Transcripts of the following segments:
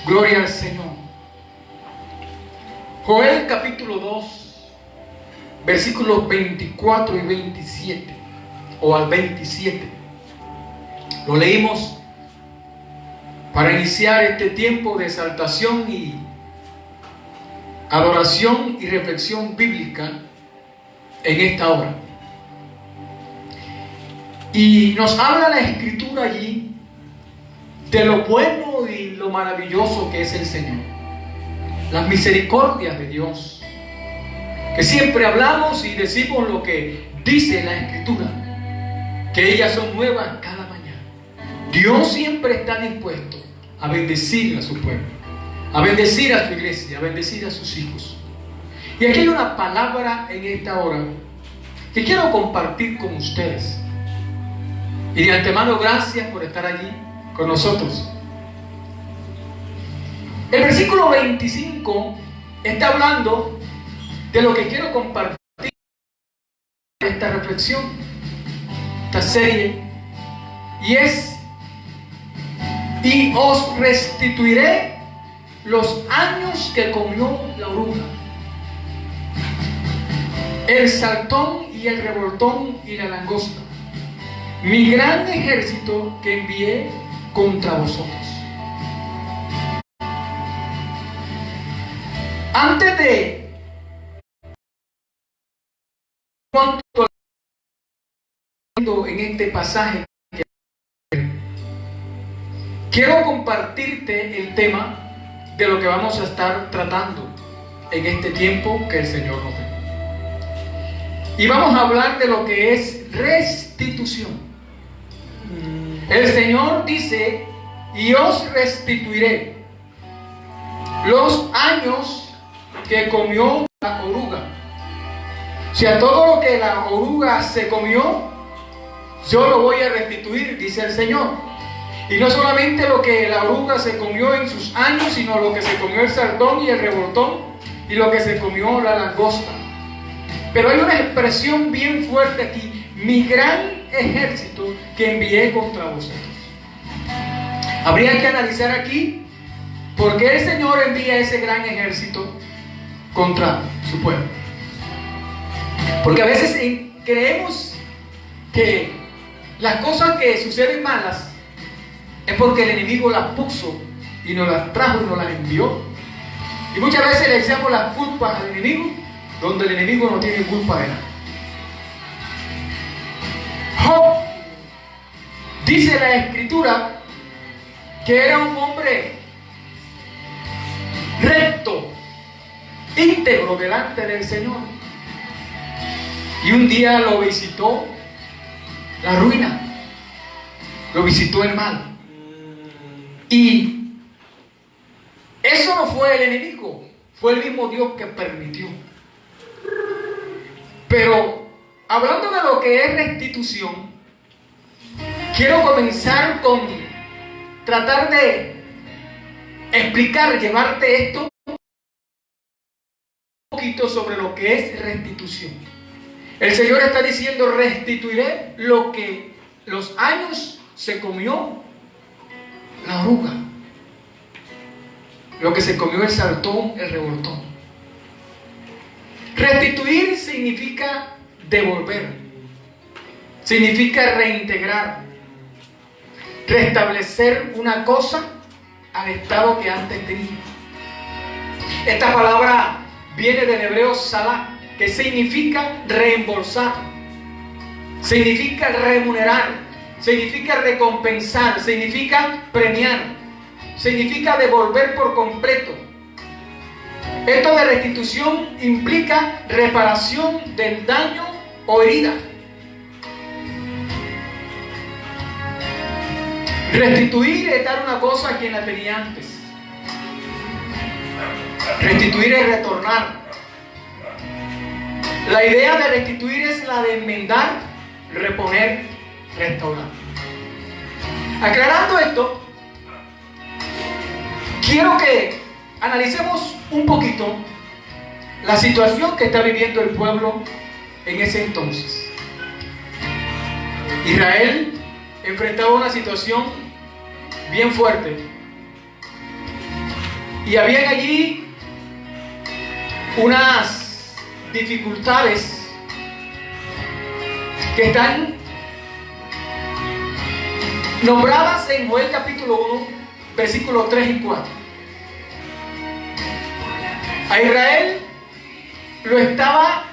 Gloria al Señor. Joel capítulo 2, versículos 24 y 27, o al 27. Lo leímos para iniciar este tiempo de exaltación y adoración y reflexión bíblica en esta hora. Y nos habla la Escritura allí de lo bueno y lo maravilloso que es el Señor, las misericordias de Dios, que siempre hablamos y decimos lo que dice la Escritura, que ellas son nuevas cada mañana. Dios siempre está dispuesto a bendecir a su pueblo, a bendecir a su iglesia, a bendecir a sus hijos. Y aquí hay una palabra en esta hora que quiero compartir con ustedes. Y de antemano, gracias por estar allí con nosotros. El versículo 25 está hablando de lo que quiero compartir en esta reflexión, esta serie, y es: y os restituiré los años que comió la oruga, el saltón y el revoltón y la langosta, mi gran ejército que envié contra vosotros. Antes de cuanto en este pasaje, quiero compartirte el tema de lo que vamos a estar tratando en este tiempo que el Señor nos dé. Y vamos a hablar de lo que es restitución. El Señor dice: y os restituiré los años que comió la oruga. O sea, todo lo que la oruga se comió, yo lo voy a restituir, dice el Señor. Y no solamente lo que la oruga se comió en sus años, sino lo que se comió el saltón y el revoltón, y lo que se comió la langosta. Pero hay una expresión bien fuerte aquí: mi gran ejército que envié contra vosotros. Habría que analizar aquí por qué el Señor envía ese gran ejército contra su pueblo. Porque a veces creemos que las cosas que suceden malas es porque el enemigo las puso y nos las trajo y nos las envió. Y muchas veces le echamos las culpas al enemigo, donde el enemigo no tiene culpa de nada. Job, dice la Escritura, que era un hombre recto, íntegro delante del Señor. Y un día lo visitó la ruina, lo visitó el mal. Y eso no fue el enemigo, fue el mismo Dios que permitió. Pero hablando de lo que es restitución, quiero comenzar con tratar de explicar, llevarte esto un poquito sobre lo que es restitución. El Señor está diciendo: restituiré lo que los años se comió la oruga, lo que se comió el saltón, el revoltón. Restituir significa devolver, significa reintegrar, restablecer una cosa al estado que antes tenía. Esta palabra viene del hebreo salah, que significa reembolsar, significa remunerar, significa recompensar, significa premiar, significa devolver por completo. Esto de restitución implica reparación del daño o herida. Restituir es dar una cosa a quien la tenía antes. Restituir es retornar. La idea de restituir es la de enmendar, reponer, restaurar. Aclarando esto, quiero que analicemos un poquito la situación que está viviendo el pueblo en ese entonces. Israel enfrentaba una situación bien fuerte, Y habían allí unas dificultades que están nombradas en Joel capítulo 1, versículos 3 y 4. A Israel lo estaba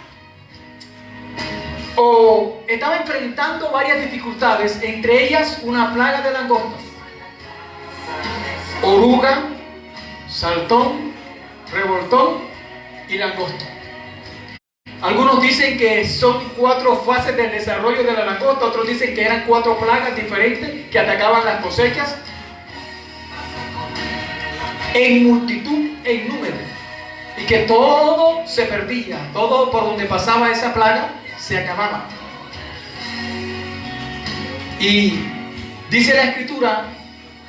enfrentando varias dificultades, entre ellas una plaga de langostas, oruga, saltón, revoltón y langosta. Algunos dicen que son 4 fases del desarrollo de la langosta, otros dicen que eran 4 plagas diferentes que atacaban las cosechas en multitud, en número, y que todo se perdía, todo por donde pasaba esa plaga se acababa. Y dice la Escritura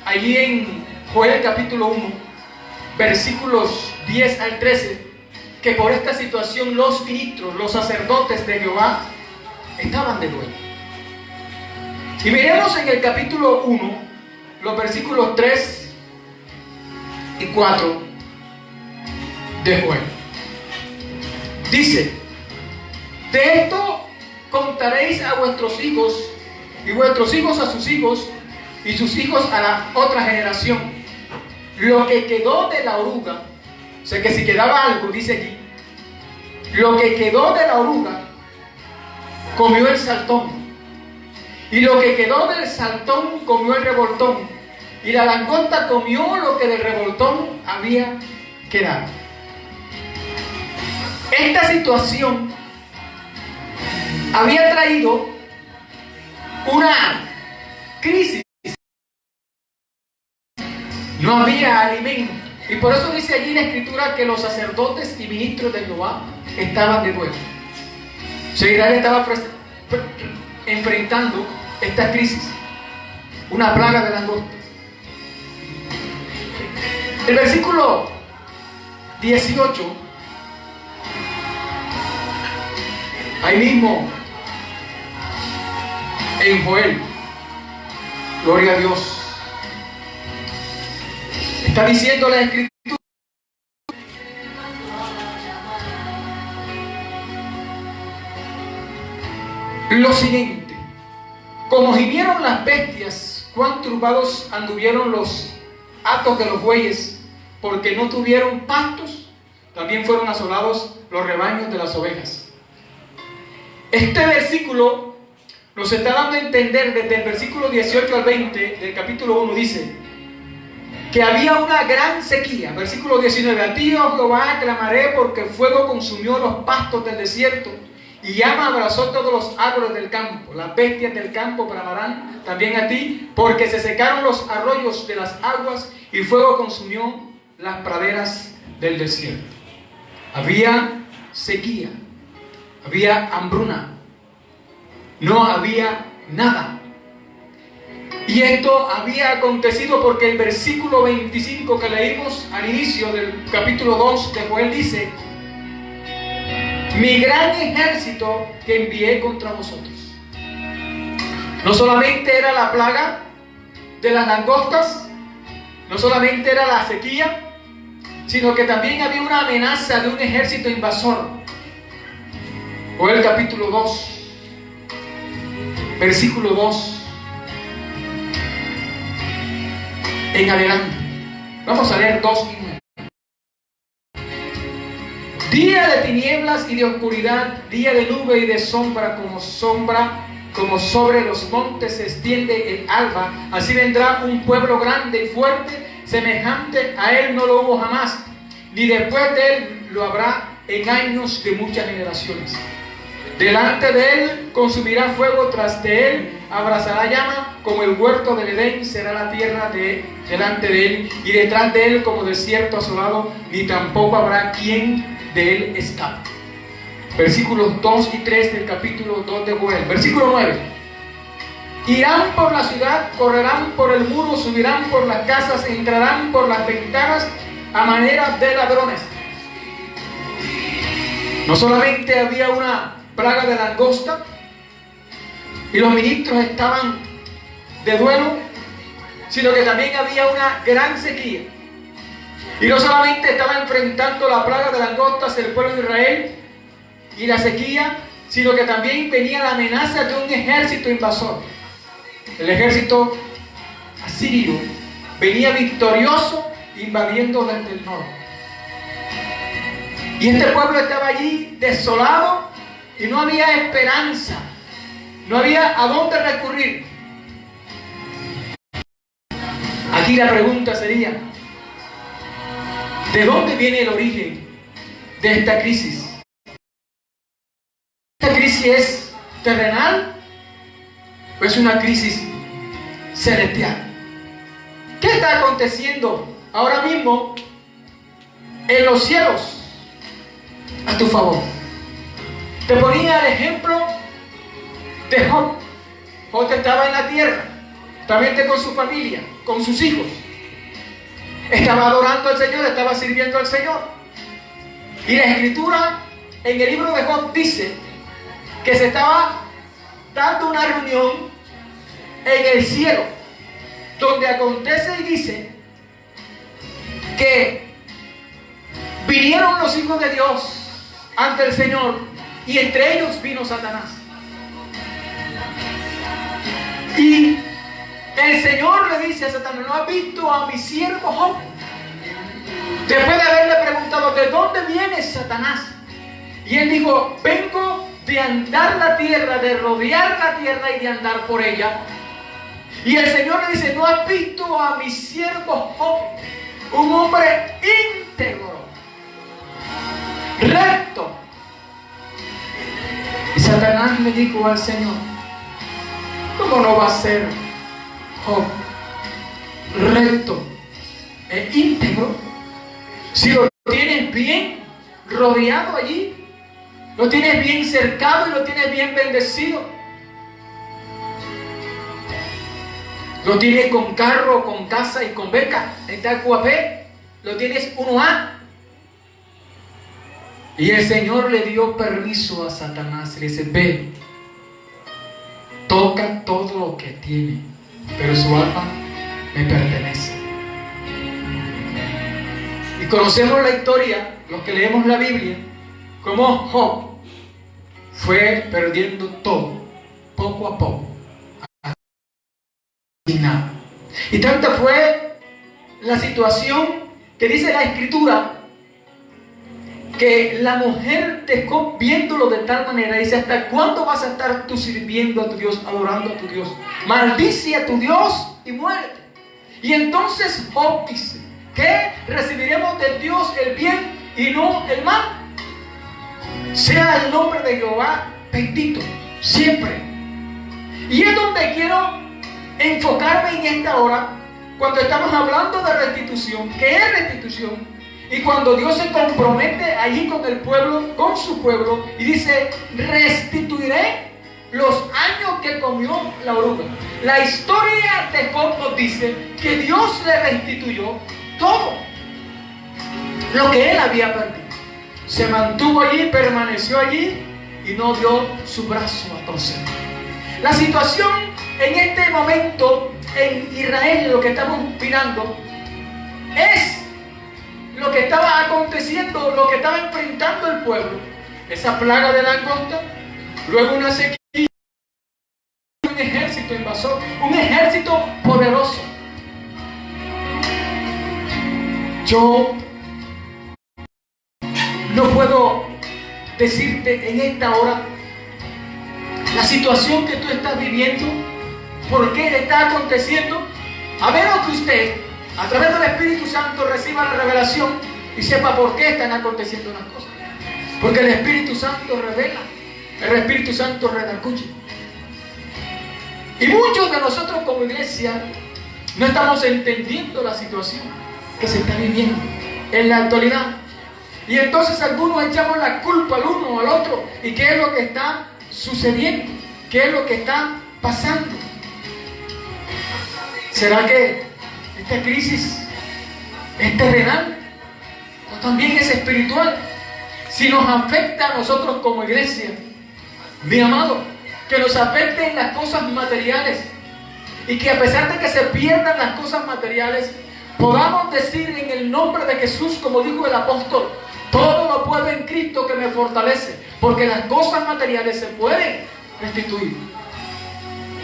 allí en Joel capítulo 1, versículos 10 al 13, que por esta situación los ministros, los sacerdotes de Jehová, estaban de duelo. Y miremos en el capítulo 1, los versículos 3 y 4 de Joel. Dice: de esto contaréis a vuestros hijos, y vuestros hijos a sus hijos, y sus hijos a la otra generación, lo que quedó de la oruga. O sea que si quedaba algo, dice aquí, lo que quedó de la oruga comió el saltón, y lo que quedó del saltón comió el revoltón, y la langosta comió lo que del revoltón había quedado. Esta situación había traído una crisis. No había alimento. Y por eso dice allí la Escritura que los sacerdotes y ministros de Jehová estaban de duelo. O sea, Israel estaba enfrentando esta crisis, una plaga de langosta. El versículo 18, ahí mismo en Joel, gloria a Dios, está diciendo la Escritura lo siguiente: como gimieron las bestias, cuán turbados anduvieron los hatos de los bueyes, porque no tuvieron pastos, también fueron asolados los rebaños de las ovejas. Este versículo nos está dando a entender, desde el versículo 18 al 20 del capítulo 1, dice que había una gran sequía. Versículo 19: a ti, oh Jehová, clamaré, porque fuego consumió los pastos del desierto, y llama abrazó todos los árboles del campo. Las bestias del campo bramarán también a ti, porque se secaron los arroyos de las aguas, y fuego consumió las praderas del desierto. Había sequía, había hambruna, no había nada. Y esto había acontecido porque el versículo 25 que leímos al inicio del capítulo 2 de Joel dice: mi gran ejército que envié contra vosotros. No solamente era la plaga de las langostas, no solamente era la sequía, sino que también había una amenaza de un ejército invasor. Joel capítulo 2, versículo 2 en adelante. Vamos a leer 2 y 9. Día de tinieblas y de oscuridad, día de nube y de sombra, como sobre los montes se extiende el alba. Así vendrá un pueblo grande y fuerte, semejante a él no lo hubo jamás, ni después de él lo habrá en años de muchas generaciones. Delante de él consumirá fuego, tras de él abrazará llama, como el huerto del Edén será la tierra delante de él, y detrás de él como desierto asolado, ni tampoco habrá quien de él escape. Versículos 2 y 3 del capítulo 2 de Joel. Versículo 9: irán por la ciudad, correrán por el muro, subirán por las casas, entrarán por las ventanas a manera de ladrones. No solamente había una plaga de langosta y los ministros estaban de duelo, sino que también había una gran sequía. Y no solamente estaba enfrentando la plaga de langostas el pueblo de Israel y la sequía, sino que también venía la amenaza de un ejército invasor. El ejército asirio venía victorioso invadiendo desde el norte. Y este pueblo estaba allí desolado y no había esperanza, no había a dónde recurrir. Aquí la pregunta sería, ¿de dónde viene el origen de esta crisis? ¿Esta crisis es terrenal o es una crisis celestial? ¿Qué está aconteciendo ahora mismo en los cielos a tu favor? Te ponía el ejemplo de Job. Job estaba en la tierra, justamente con su familia, con sus hijos. Estaba adorando al Señor, estaba sirviendo al Señor. Y la Escritura en el libro de Job dice que se estaba dando una reunión en el cielo, donde acontece y dice que vinieron los hijos de Dios ante el Señor y entre ellos vino Satanás. Y el Señor le dice a Satanás: ¿no has visto a mi siervo Job? Después de haberle preguntado: ¿de dónde viene Satanás? Y él dijo: vengo de andar la tierra, de rodear la tierra y de andar por ella. Y el Señor le dice: ¿no has visto a mi siervo Job? Un hombre íntegro, recto. Y Satanás le dijo al Señor: ¿cómo no va a ser Job recto e íntegro si lo tienes bien rodeado allí, lo tienes bien cercado y lo tienes bien bendecido? Lo tienes con carro, con casa y con beca. Está QAP, lo tienes 1A. Y el Señor le dio permiso a Satanás. Le dice: ve, toca todo lo que tiene, pero su alma me pertenece. Y conocemos la historia, los que leemos la Biblia, cómo Job fue perdiendo todo, poco a poco, y nada. Y tanta fue la situación que dice la Escritura que la mujer de Job, viéndolo de tal manera, dice: ¿hasta cuándo vas a estar tú sirviendo a tu Dios, adorando a tu Dios? Maldice a tu Dios y muérete. Y entonces Job dice: ¿qué? ¿Recibiremos de Dios el bien y no el mal? Sea el nombre de Jehová bendito siempre. Y es donde quiero enfocarme en esta hora, cuando estamos hablando de restitución. ¿Qué es restitución? Y cuando Dios se compromete allí con el pueblo, con su pueblo, y dice: restituiré los años que comió la oruga. La historia de Job nos dice que Dios le restituyó todo lo que él había perdido. Se mantuvo allí, permaneció allí y no dio su brazo a torcer. La situación en este momento en Israel, lo que estamos mirando, es lo que estaba aconteciendo, lo que estaba enfrentando el pueblo. Esa plaga de langosta, luego una sequía, un ejército invasor, un ejército poderoso. Yo no puedo decirte en esta hora la situación que tú estás viviendo, por qué está aconteciendo, a menos que usted, a través del Espíritu Santo, reciba la revelación y sepa por qué están aconteciendo las cosas. Porque el Espíritu Santo revela, el Espíritu Santo redarguye. Y muchos de nosotros como iglesia no estamos entendiendo la situación que se está viviendo en la actualidad. Y entonces algunos echamos la culpa al uno o al otro. ¿Y qué es lo que está sucediendo? ¿Qué es lo que está pasando? ¿Será que esta crisis es terrenal o también es espiritual? Si nos afecta a nosotros como iglesia, mi amado, que nos afecten las cosas materiales y que a pesar de que se pierdan las cosas materiales, podamos decir en el nombre de Jesús, como dijo el apóstol, todo lo puedo en Cristo que me fortalece, porque las cosas materiales se pueden restituir,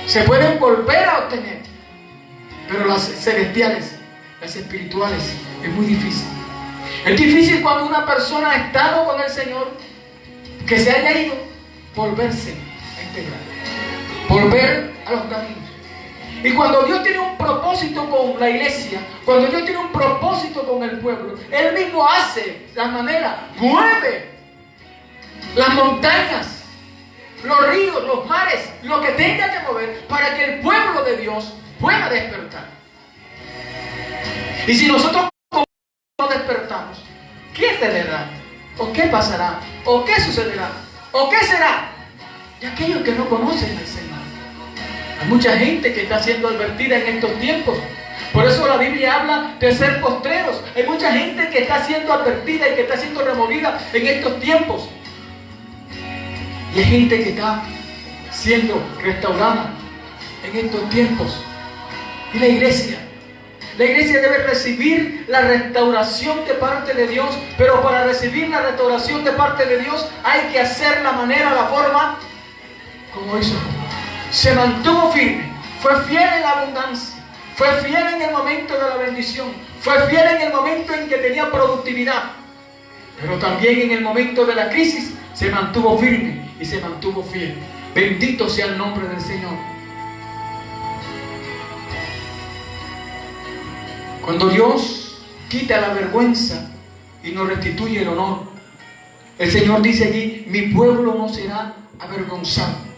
se pueden volver a obtener, pero las celestiales, las espirituales, es muy difícil. Es difícil cuando una persona ha estado con el Señor, que se haya ido, volverse a integrar, volver a los caminos. Y cuando Dios tiene un propósito con la iglesia, cuando Dios tiene un propósito con el pueblo, Él mismo hace la manera, mueve las montañas, los ríos, los mares, lo que tenga que mover para que el pueblo de Dios pueda despertar. Y si nosotros no despertamos, ¿qué sucederá? ¿O qué pasará? ¿O qué sucederá? ¿O qué será? Y aquellos que no conocen al Señor. Hay mucha gente que está siendo advertida en estos tiempos. Por eso la Biblia habla de ser postreros. Hay mucha gente que está siendo advertida y que está siendo removida en estos tiempos. Y hay gente que está siendo restaurada en estos tiempos. Y la iglesia debe recibir la restauración de parte de Dios. Pero para recibir la restauración de parte de Dios hay que hacer la manera, la forma como hizo. Se mantuvo firme, fue fiel en la abundancia, fue fiel en el momento de la bendición, fue fiel en el momento en que tenía productividad, pero también en el momento de la crisis se mantuvo firme y se mantuvo fiel. Bendito sea el nombre del Señor. Cuando Dios quita la vergüenza y nos restituye el honor, el Señor dice allí: mi pueblo no será avergonzado.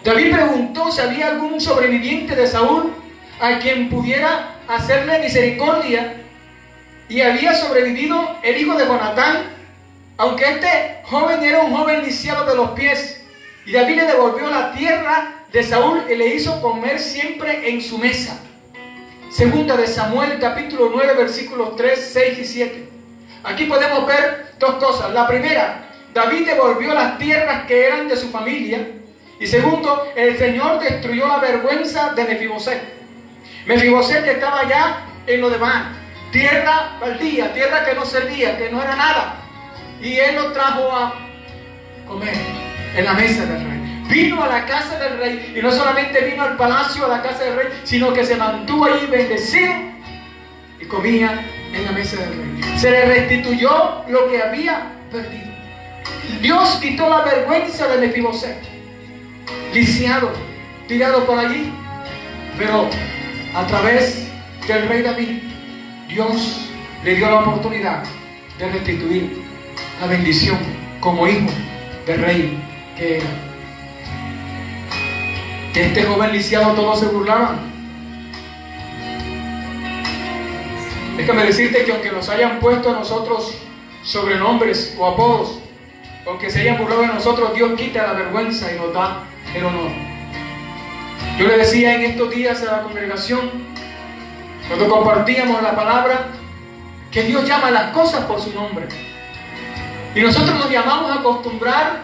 David preguntó si había algún sobreviviente de Saúl a quien pudiera hacerle misericordia, y había sobrevivido el hijo de Jonatán, aunque este joven era un joven lisiado de los pies. Y David le devolvió la tierra de Saúl y le hizo comer siempre en su mesa. Segunda de Samuel, capítulo 9, versículos 3, 6 y 7. Aquí podemos ver dos cosas. La primera, David devolvió las tierras que eran de su familia. Y segundo, el Señor destruyó la vergüenza de Mefiboset. Mefiboset estaba allá en lo demás, tierra baldía, tierra que no servía, que no era nada. Y Él lo trajo a comer en la mesa del rey. Vino a la casa del rey, y no solamente vino al palacio, a la casa del rey, sino que se mantuvo allí bendecido y comía en la mesa del rey. Se le restituyó lo que había perdido. Dios quitó la vergüenza de Mefiboset, lisiado, tirado por allí, pero a través del rey David, Dios le dio la oportunidad de restituir la bendición como hijo del rey que era. De este joven lisiado todos se burlaban. Déjame decirte que aunque nos hayan puesto a nosotros sobrenombres o apodos, aunque se hayan burlado de nosotros, Dios quita la vergüenza y nos da el honor. Yo le decía en estos días a la congregación, cuando compartíamos la palabra, que Dios llama las cosas por su nombre. Y nosotros nos acostumbramos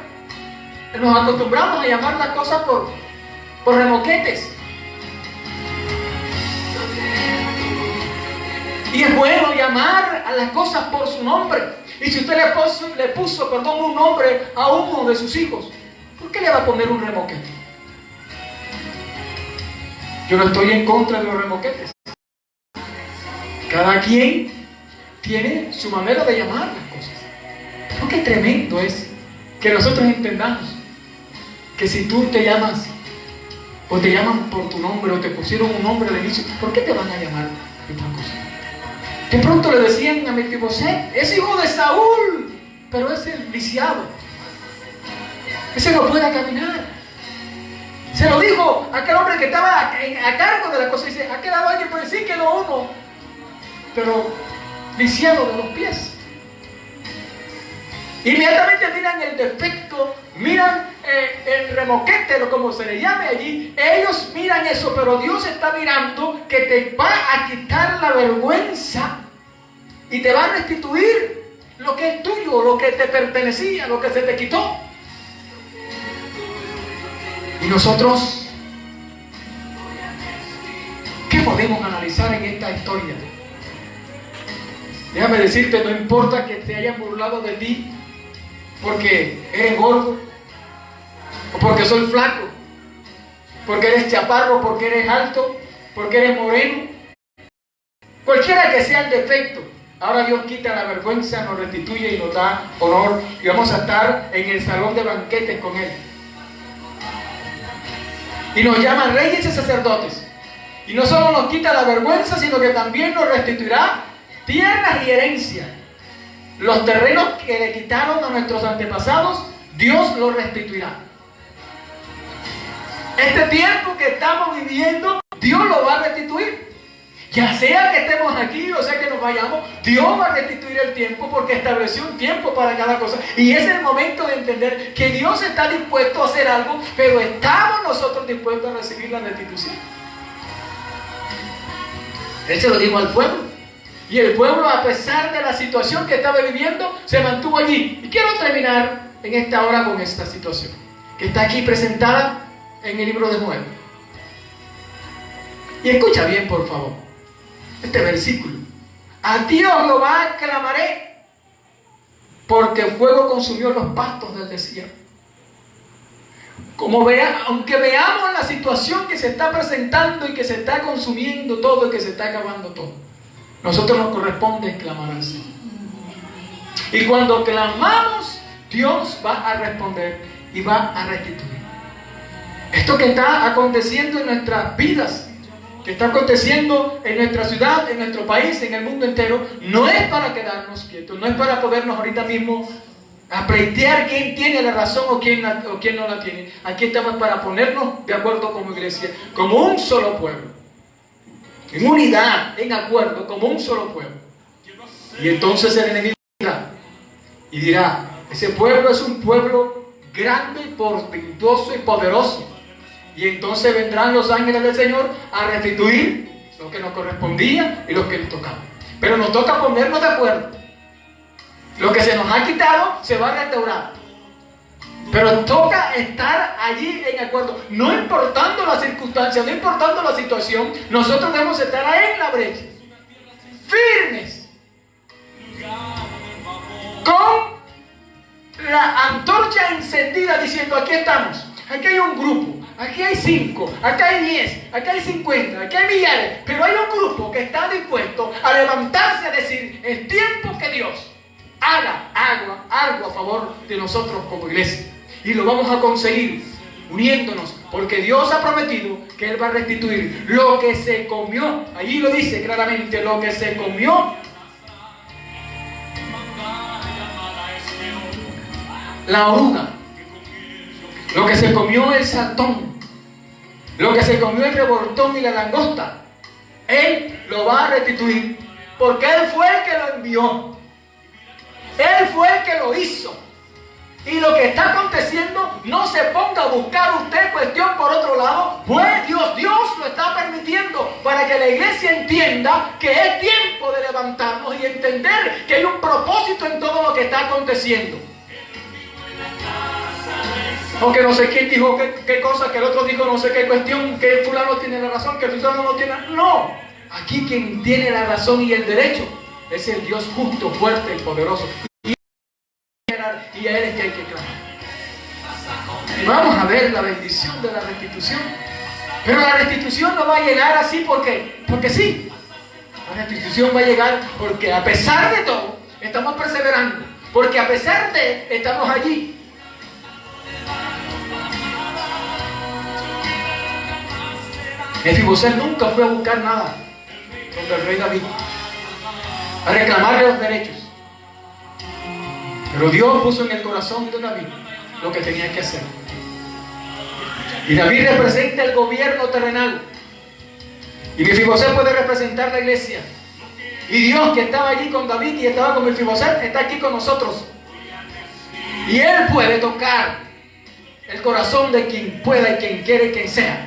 a llamar las cosas por remoquetes. Y es bueno llamar a las cosas por su nombre. Y si usted le puso un nombre a uno de sus hijos, ¿por qué le va a poner un remoquete? Yo no estoy en contra de los remoquetes. Cada quien tiene su manera de llamar las cosas. Pero qué tremendo es que nosotros entendamos que si tú te llamas o te llaman por tu nombre o te pusieron un nombre al inicio, ¿por qué te van a llamar de otra cosa? De pronto le decían a Mefiboset: es hijo de Saúl, pero es el lisiado. Ese no puede caminar. Se lo dijo aquel hombre que estaba a cargo de la cosa. Dice: ha quedado alguien, pues sí quedó uno, pero lisiado de los pies. Inmediatamente miran el defecto, miran el remoquete, o como se le llame allí. Ellos miran eso, pero Dios está mirando que te va a quitar la vergüenza y te va a restituir lo que es tuyo, lo que te pertenecía, lo que se te quitó. Y nosotros, ¿qué podemos analizar en esta historia? Déjame decirte, no importa que te hayan burlado de ti porque eres gordo, o porque soy flaco, porque eres chaparro, porque eres alto, porque eres moreno, cualquiera que sea el defecto. Ahora Dios quita la vergüenza, nos restituye y nos da honor, y vamos a estar en el salón de banquetes con Él. Y nos llaman reyes y sacerdotes. Y no solo nos quita la vergüenza, sino que también nos restituirá tierras y herencia. Los terrenos que le quitaron a nuestros antepasados, Dios los restituirá. Este tiempo que estamos viviendo, Dios lo va a restituir. Ya sea que estemos aquí o sea que nos vayamos, Dios va a restituir el tiempo porque estableció un tiempo para cada cosa. Y es el momento de entender que Dios está dispuesto a hacer algo, pero estamos nosotros dispuestos a recibir la restitución. Él se lo dijo al pueblo. Y el pueblo, a pesar de la situación que estaba viviendo, se mantuvo allí. Y quiero terminar en esta hora con esta situación, que está aquí presentada en el libro de Joel. Y escucha bien, por favor, este versículo. A ti, oh Jehová, clamaré, porque el fuego consumió los pastos del desierto. Aunque veamos la situación que se está presentando y que se está consumiendo todo y que se está acabando todo, nosotros nos corresponde clamar al Señor. Y cuando clamamos, Dios va a responder y va a restituir. Esto que está aconteciendo en nuestras vidas, que está aconteciendo en nuestra ciudad, en nuestro país, en el mundo entero, no es para quedarnos quietos, no es para podernos ahorita mismo a pleitear quién tiene la razón o quién no la tiene. Aquí estamos para ponernos de acuerdo como iglesia, como un solo pueblo, en unidad, en acuerdo, como un solo pueblo. Y entonces el enemigo dirá, ese pueblo es un pueblo grande, portentoso y poderoso. Y entonces vendrán los ángeles del Señor a restituir lo que nos correspondía y lo que nos tocaba. Pero nos toca ponernos de acuerdo. Lo que se nos ha quitado se va a restaurar. Pero toca estar allí en acuerdo. No importando las circunstancias, no importando la situación, nosotros debemos estar ahí en la brecha. Firmes. Con la antorcha encendida diciendo, aquí estamos. Aquí hay un grupo, aquí hay 5, aquí hay 10, aquí hay 50, aquí hay millares. Pero hay un grupo que está dispuesto a levantarse a decir, es tiempo que Dios haga algo a favor de nosotros como iglesia. Y lo vamos a conseguir uniéndonos, porque Dios ha prometido que Él va a restituir lo que se comió. Allí lo dice claramente, lo que se comió la oruga, lo que se comió el saltón, lo que se comió el revoltón y la langosta. Él lo va a restituir, porque Él fue el que lo envió. Él fue el que lo hizo. Y lo que está aconteciendo, no se ponga a buscar usted cuestión por otro lado. Pues Dios lo está permitiendo para que la iglesia entienda que es tiempo de levantarnos y entender que hay un propósito en todo lo que está aconteciendo. Aunque no sé quién dijo qué cosa, que el otro dijo no sé qué cuestión, que el fulano tiene la razón, que el fulano no tiene. No, aquí quien tiene la razón y el derecho es el Dios justo, fuerte y poderoso. Y a Él es que hay que clamar. Y vamos a ver la bendición de la restitución. Pero la restitución no va a llegar así porque sí. La restitución va a llegar porque a pesar de todo estamos perseverando. Porque a pesar de estamos allí. Mefibosé nunca fue a buscar nada contra el rey David, a reclamarle los derechos. Pero Dios puso en el corazón de David lo que tenía que hacer. Y David representa el gobierno terrenal. Y Mefibosé puede representar la iglesia. Y Dios, que estaba allí con David y estaba con Mefibosé, está aquí con nosotros. Y Él puede tocar el corazón de quien pueda y quien quiere y quien sea,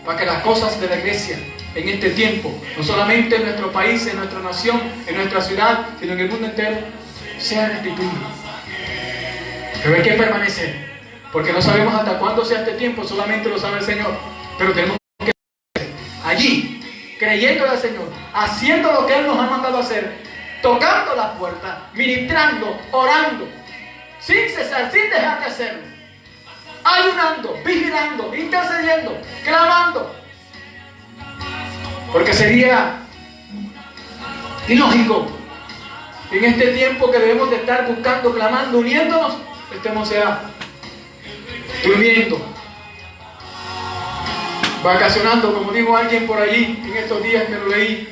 para que las cosas de la iglesia en este tiempo, no solamente en nuestro país, en nuestra nación, en nuestra ciudad, sino en el mundo entero, sea restituido. Pero hay que permanecer, porque no sabemos hasta cuándo sea este tiempo, solamente lo sabe el Señor. Pero tenemos que estar allí, creyéndole al Señor, haciendo lo que Él nos ha mandado a hacer, tocando la puerta, ministrando, orando, sin cesar, sin dejar de hacerlo, ayunando, vigilando, intercediendo, clamando. Porque sería ilógico que en este tiempo que debemos de estar buscando, clamando, uniéndonos, estemos ya durmiendo, vacacionando, como dijo alguien por allí en estos días que lo leí.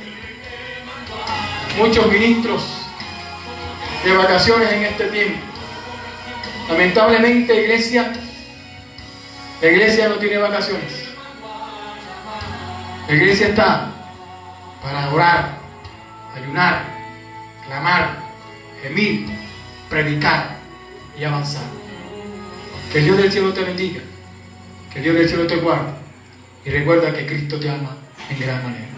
Muchos ministros de vacaciones en este tiempo. Lamentablemente, la iglesia no tiene vacaciones. La iglesia está para orar, ayunar, clamar, gemir, predicar y avanzar. Que el Dios del cielo te bendiga, que el Dios del cielo te guarde, y recuerda que Cristo te ama en gran manera.